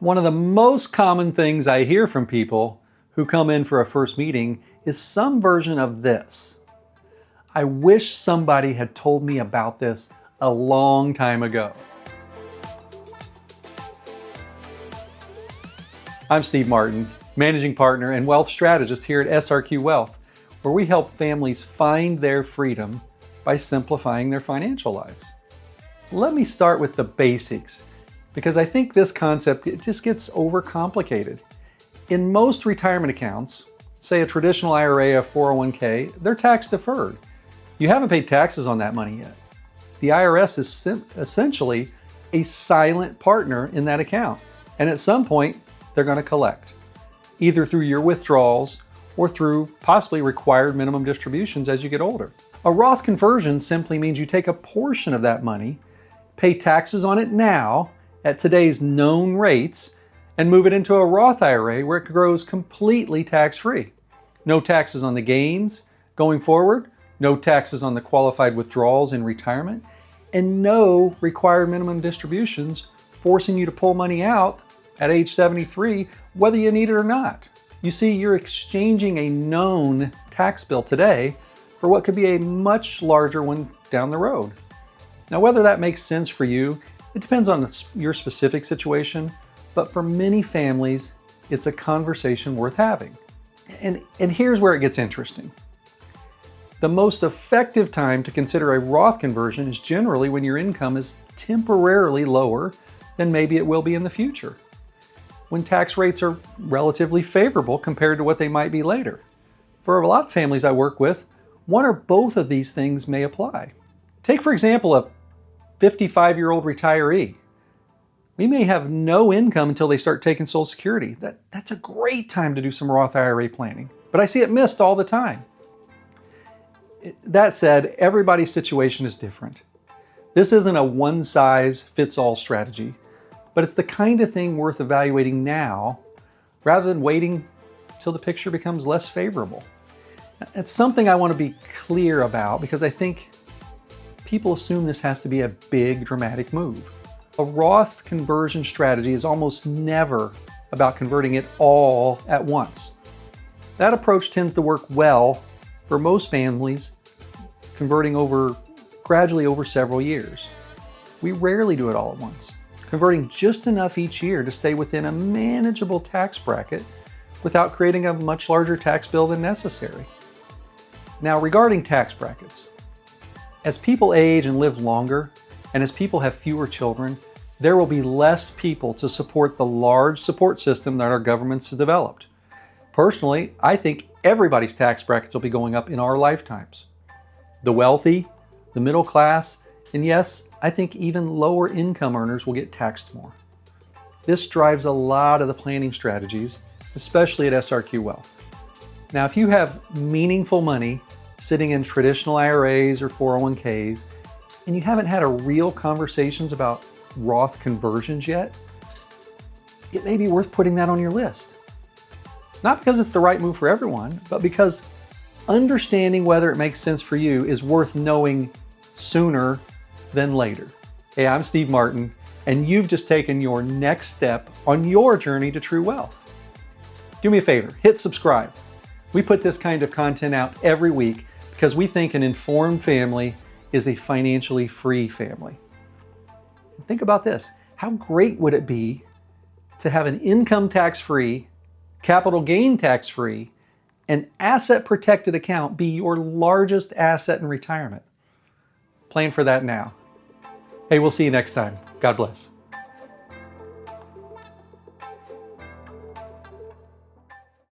One of the most common things I hear from people who come in for a first meeting is some version of this. I wish somebody had told me about this a long time ago. I'm Steve Martin, Managing Partner and Wealth Strategist here at SRQ Wealth, where we help families find their freedom by simplifying their financial lives. Let me start with the basics, because I think this concept just gets overcomplicated. In most retirement accounts, say a traditional IRA or 401k, they're tax deferred. You haven't paid taxes on that money yet. The IRS is essentially a silent partner in that account, and at some point, they're going to collect, either through your withdrawals or through possibly required minimum distributions as you get older. A Roth conversion simply means you take a portion of that money, pay taxes on it now at today's known rates, and move it into a Roth IRA where it grows completely tax-free. No taxes on the gains going forward, no taxes on the qualified withdrawals in retirement, and no required minimum distributions forcing you to pull money out at age 73, whether you need it or not. You see, you're exchanging a known tax bill today for what could be a much larger one down the road. Now, whether that makes sense for you, it depends on your specific situation, but for many families, it's a conversation worth having. And here's where it gets interesting. The most effective time to consider a Roth conversion is generally when your income is temporarily lower than maybe it will be in the future, when tax rates are relatively favorable compared to what they might be later. For a lot of families I work with, one or both of these things may apply. Take, for example, a 55-year-old retiree. We may have no income until they start taking Social Security. That's a great time to do some Roth IRA planning, but I see it missed all the time. That said, everybody's situation is different. This isn't a one-size-fits-all strategy, but it's the kind of thing worth evaluating now rather than waiting till the picture becomes less favorable. It's something I want to be clear about because I think people assume this has to be a big, dramatic move. A Roth conversion strategy is almost never about converting it all at once. That approach tends to work well for most families, converting gradually over several years. We rarely do it all at once, converting just enough each year to stay within a manageable tax bracket without creating a much larger tax bill than necessary. Now, regarding tax brackets, as people age and live longer, and as people have fewer children, there will be less people to support the large support system that our governments have developed. Personally, I think everybody's tax brackets will be going up in our lifetimes. The wealthy, the middle class, and yes, I think even lower income earners will get taxed more. This drives a lot of the planning strategies, especially at SRQ Wealth. Now, if you have meaningful money sitting in traditional IRAs or 401ks, and you haven't had a real conversations about Roth conversions yet, it may be worth putting that on your list. Not because it's the right move for everyone, but because understanding whether it makes sense for you is worth knowing sooner than later. Hey, I'm Steve Martin, and you've just taken your next step on your journey to true wealth. Do me a favor, hit subscribe. We put this kind of content out every week because we think an informed family is a financially free family. Think about this. How great would it be to have an income tax-free, capital gain tax-free, and asset-protected account be your largest asset in retirement? Plan for that now. Hey, we'll see you next time. God bless.